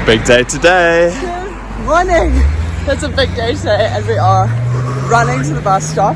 Big day today. Good morning. It's a big day today and we are running to the bus stop.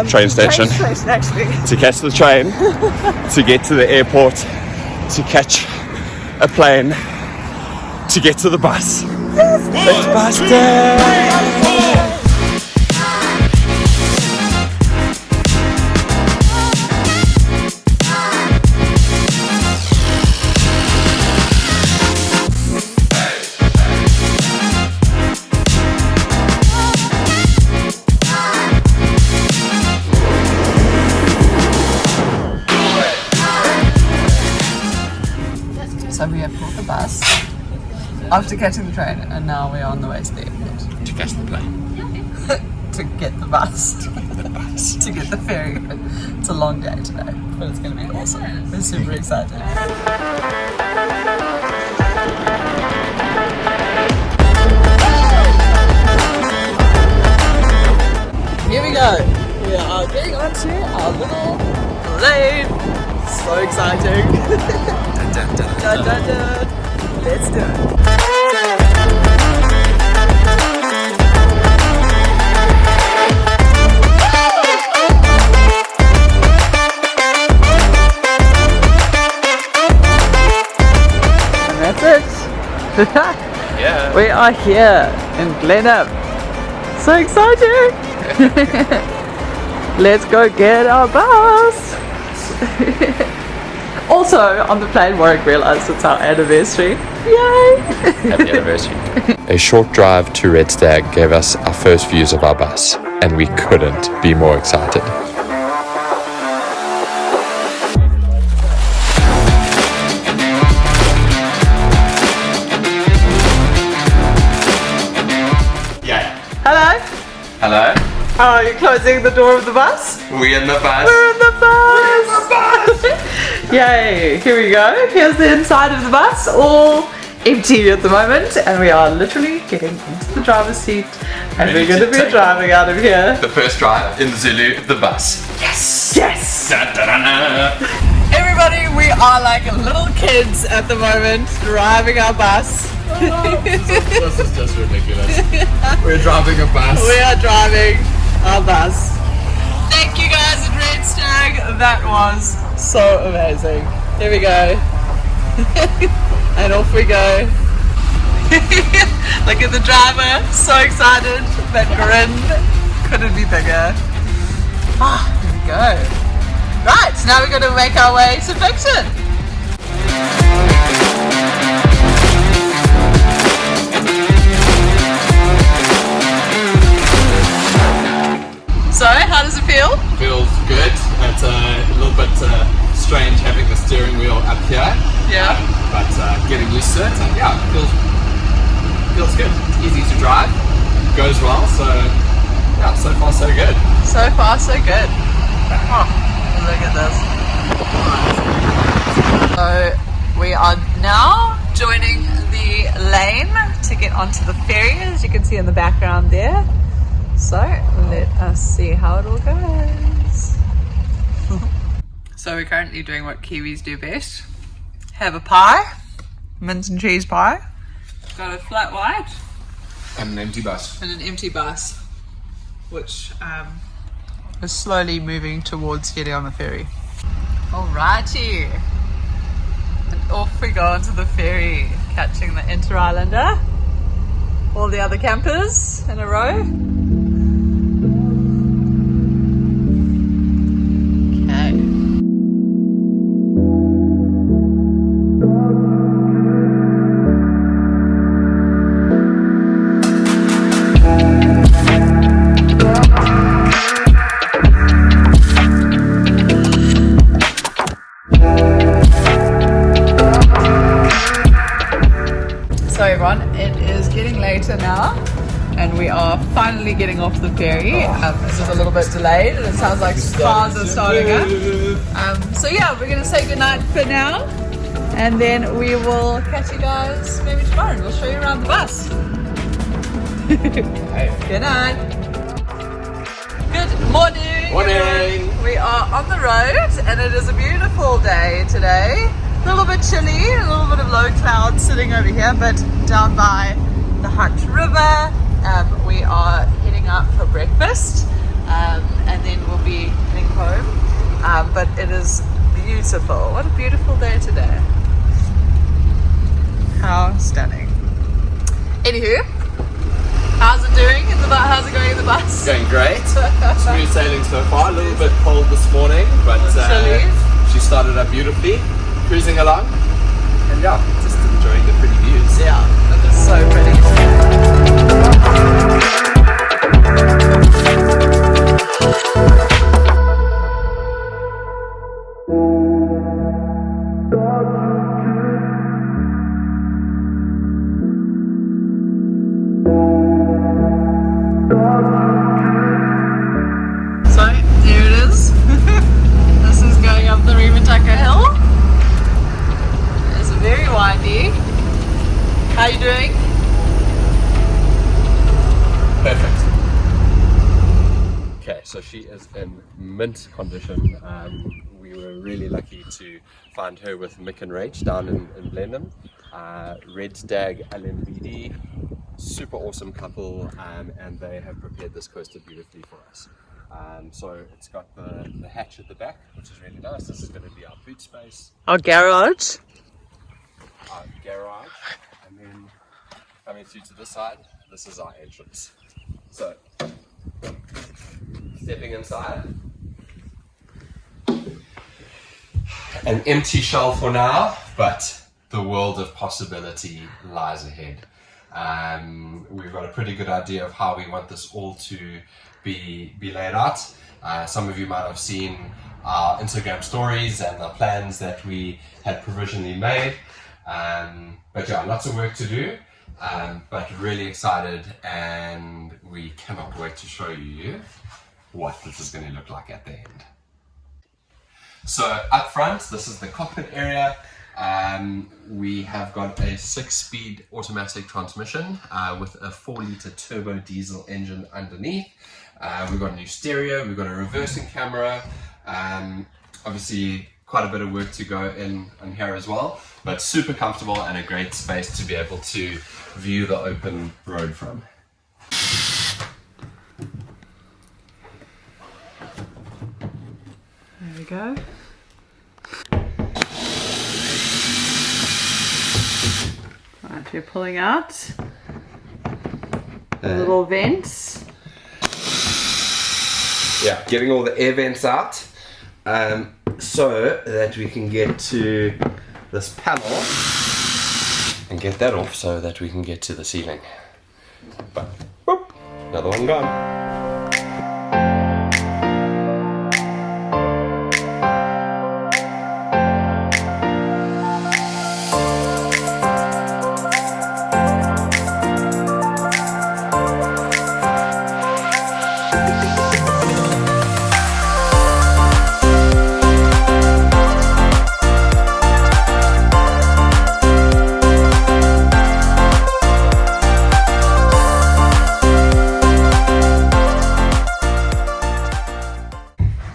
Train station. Actually. To catch the train, to get to the airport, to catch a plane, to get to the bus. It's bus day. So we have caught the bus after catching the train and now we're on the way to the airport. To catch the plane. To get the bus. To get the bus. To get the ferry. It's a long day today, but it's going to be awesome. We're super excited. Here we go. We are getting onto our little plane. So exciting. Dun, dun, dun, Dun, dun, dun. Let's do it. And that's it. Yeah. We are here in Glenham. So exciting. Let's go get our bus. Also, on the plane, Warwick realised it's our anniversary. Yay! Happy anniversary. A short drive to Red Stag gave us our first views of our bus, and we couldn't be more excited. Yeah. Hello. Hello. Are you closing the door of the bus? We in the bus. We're in the bus! Yay! Here we go. Here's the inside of the bus, all empty at the moment, and we are literally getting into the driver's seat, and we're going to be driving out of here. The first drive in ZULU, the bus. Yes! Yes! Da, da, da, da. Everybody, we are like little kids at the moment, driving our bus. This is just ridiculous. We're driving a bus. We are driving our bus. Thank you guys at Red Stag. That was so amazing. Here we go. And off we go. Look at the driver, so excited. That grin couldn't be bigger. Ah, here we go. Right, so now we're going to make our way to Vixen. So, how does it feel? Feels good. It's a little bit strange having the steering wheel up here. Yeah. But getting used to it, and yeah, feels good. It's easy to drive, goes well, so yeah, so far so good. So far, so good. Oh, look at this. So, we are now joining the lane to get onto the ferry, as you can see in the background there. So, let us see how it all goes. So we're currently doing what Kiwis do best. Have a pie, mince and cheese pie. Got a flat white. And an empty bus. And an empty bus, which is slowly moving towards getting on the ferry. Alrighty. And off we go onto the ferry, catching the Inter-Islander. All the other campers in a row. So everyone, it is getting later now and we are finally getting off the ferry. This is a little bit delayed and it sounds like cars are starting up. So yeah, we're going to say goodnight for now and then we will catch you guys maybe tomorrow and we'll show you around the bus. Good night. Good morning. Morning. We are on the road and it is a beautiful day today. A little bit chilly, a little bit of low clouds sitting over here, but down by the Hunt River, we are heading out for breakfast, and then we'll be heading home. But it is beautiful. What a beautiful day today. How stunning. Anywho, how's it doing in the bus? How's it going in the bus? Going great. Smooth sailing so far. A little bit cold this morning, but Chilly. she started up beautifully, cruising along, and yeah, just enjoying the pretty views. Yeah, it is so pretty. So, here it is. This is going up the Remataka Hill. It's very windy. How are you doing? Perfect. Okay, so she is in mint condition. We were really lucky to find her with Mick and Rach down in Blenheim. Red Stag LMVD, super awesome couple, and they have prepared this coaster beautifully for us. So it's got the hatch at the back, which is really nice. This is going to be our boot space, Our garage. our garage, and then coming through to this side, this is our entrance. So, stepping inside, an empty shell for now, but the world of possibility lies ahead. We've got a pretty good idea of how we want this all to be laid out. Some of you might have seen our Instagram stories and the plans that we had provisionally made. But yeah, lots of work to do, but really excited, and we cannot wait to show you what this is going to look like at the end. So up front, this is the cockpit area. We have got a 6-speed automatic transmission with a 4-litre turbo diesel engine underneath. We've got a new stereo, we've got a reversing camera, obviously quite a bit of work to go in here as well, but super comfortable and a great space to be able to view the open road from. There we go. Right, we're pulling out the little vents. Yeah, getting all the air vents out so that we can get to this panel and get that off so that we can get to the ceiling. But whoop, another one gone.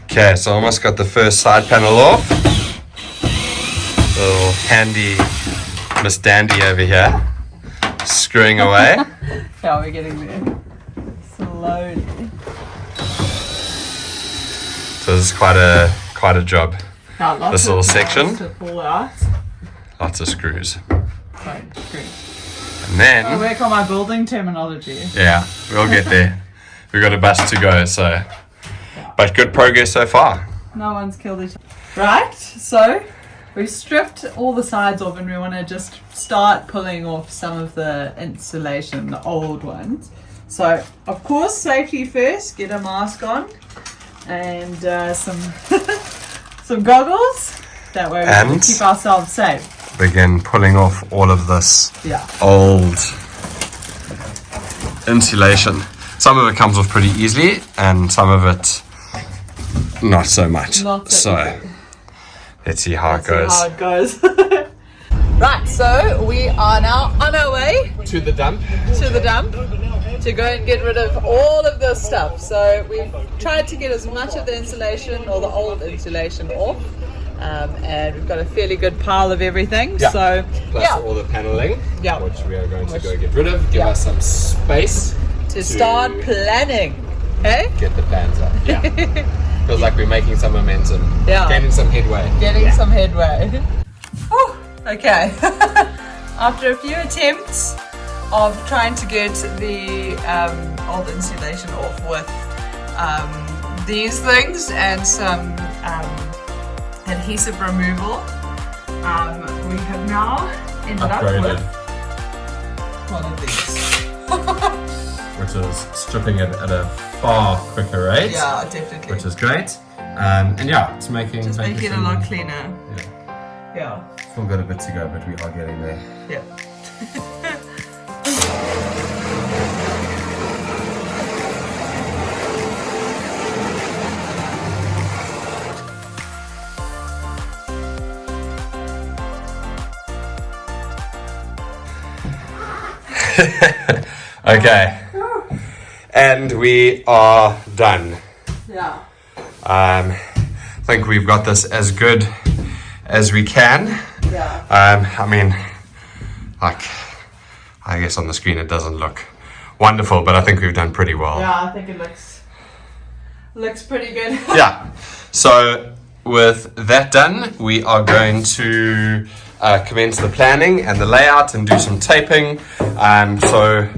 Okay, so almost got the first side panel off. Little handy Miss Dandy over here, screwing away. Yeah, we're getting there. Slowly. So this is quite a job. Now, lots This of little nails section. to pull out. Lots of screws. Right, great. And then, I work on my building terminology. yeah, we'll get there. We've got a bus to go, so. But good progress so far. No one's killed each other. Right, so we've stripped all the sides off and we want to just start pulling off some of the insulation, the old ones. So, of course, safety first, get a mask on and some some goggles. That way we can And keep ourselves safe. begin pulling off all of this Yeah. old insulation. Some of it comes off pretty easily and some of it not so much. Not so easy. Let's see how it See goes. how it goes. Right, so we are now on our way To the dump. to the dump to go and get rid of all of this stuff. So we've tried to get as much of the insulation or the old insulation off. And we've got a fairly good pile of everything. Yeah. So Plus all the paneling, Yeah. which we are going to go get rid of. Give us some space to start planning. Hey? Get the plans up. Yeah. Feels like we're making some momentum. Yeah. Gaining some headway. Getting some headway. Whew, okay. After a few attempts of trying to get the old insulation off with these things and some adhesive removal, we have now ended up with one of these. Which is stripping it at a far quicker rate. Yeah, definitely. Which is great. And yeah, it's making Just make it a lot cleaner. Yeah. Yeah. Still got a bit to go, but we are getting there. Yeah. Okay. And we are done. Yeah. I think we've got this as good as we can. Yeah. I mean, like, I guess on the screen it doesn't look wonderful, but I think we've done pretty well. Yeah, I think it looks pretty good. Yeah. So with that done, we are going to commence the planning and the layout and do some taping, so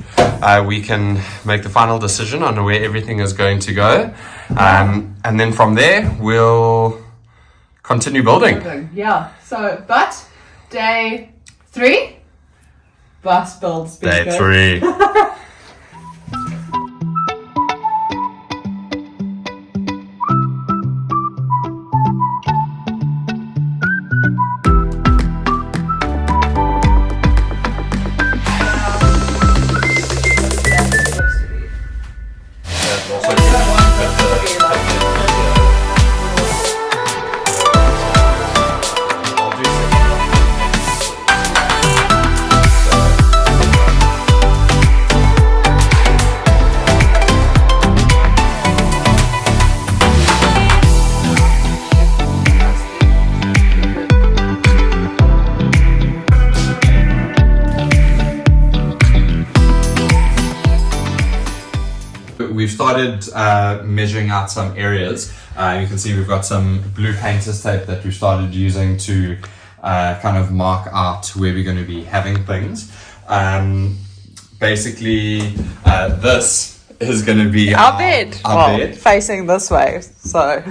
we can make the final decision on where everything is going to go, and then from there we'll continue building. Yeah. So, but day 3, bus builds. Day 3. We've started measuring out some areas. You can see we've got some blue painter's tape that we've started using to kind of mark out where we're going to be having things. Basically, this is going to be our bed. Our bed. Facing this way. So,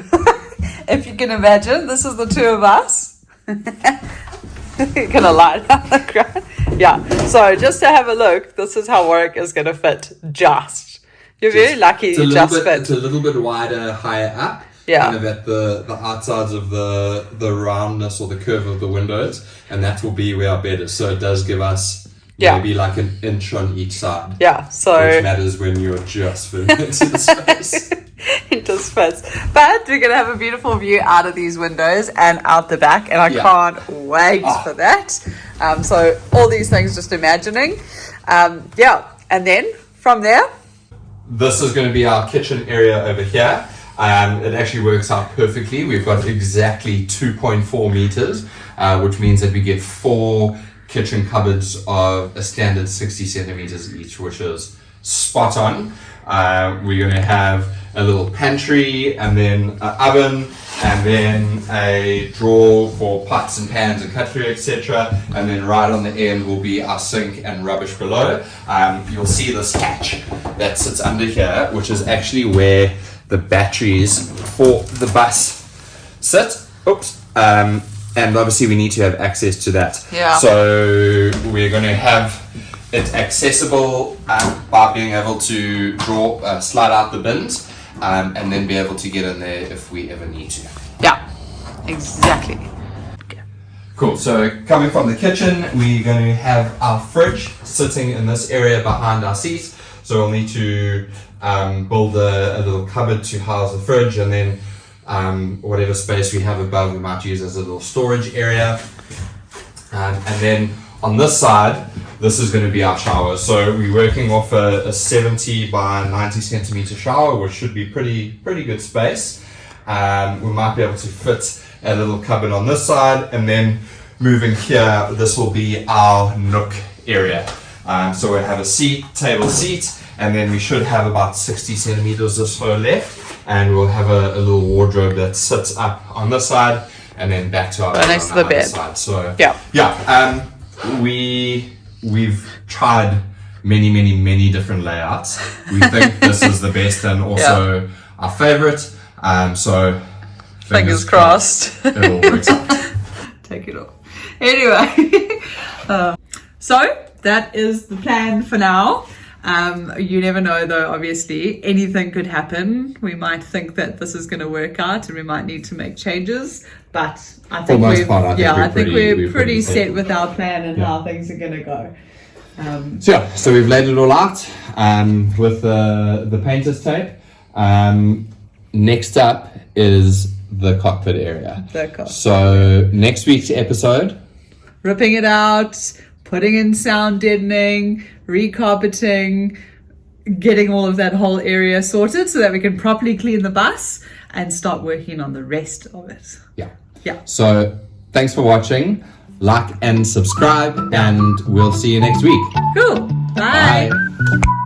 if you can imagine, this is the two of us. You're gonna lie down the ground. Yeah. So just to have a look, this is how Warwick is gonna fit. You're very lucky you just fit. It's a little bit wider, higher up. Yeah. Kind of at the outsides of the roundness or the curve of the windows, and that will be where our bed is. So it does give us maybe like an inch on each side. Yeah. So which matters when you're just fitting into the space. It just fits. But we're gonna have a beautiful view out of these windows and out the back, and I can't wait for that. So all these things, just imagining. And then from there. This is going to be our kitchen area over here. It actually works out perfectly. We've got exactly 2.4 meters, which means that we get 4 kitchen cupboards of a standard 60 centimeters each, which is spot on. We're going to have a little pantry, and then an oven, and then a drawer for pots and pans and cutlery, etc. And then right on the end will be our sink and rubbish below. You'll see this hatch that sits under here, which is actually where the batteries for the bus sit. Oops. And obviously we need to have access to that. Yeah. So we're going to have it accessible by being able to slide out the bins, and then be able to get in there if we ever need to. Yeah, exactly. Cool. So coming from the kitchen, we're going to have our fridge sitting in this area behind our seats. So we'll need to build a little cupboard to house the fridge, and then whatever space we have above we might use as a little storage area. And then on this side, this is going to be our shower. So we're working off a 70 by 90 centimeter shower, which should be pretty good space. We might be able to fit a little cupboard on this side, and then moving here, this will be our nook area. So we'll have a table seat, and then we should have about 60 centimeters or so left, and we'll have a little wardrobe that sits up on this side, and then back to our bed next on to the other bed. side. So Yeah. we've tried many different layouts. We think this is the best and also our favorite. So Fingers crossed. it all works out. Take it off. Anyway, so that is the plan for now. You never know though, obviously. Anything could happen. We might think that this is going to work out and we might need to make changes. But I think we're pretty set with our plan and how things are going to go. So we've laid it all out with the painter's tape. Next up is the cockpit area. So next week's episode, ripping it out, putting in sound deadening, recarpeting, getting all of that whole area sorted so that we can properly clean the bus and start working on the rest of it. Yeah. So thanks for watching. Like and subscribe, and we'll see you next week. Cool. Bye. Bye.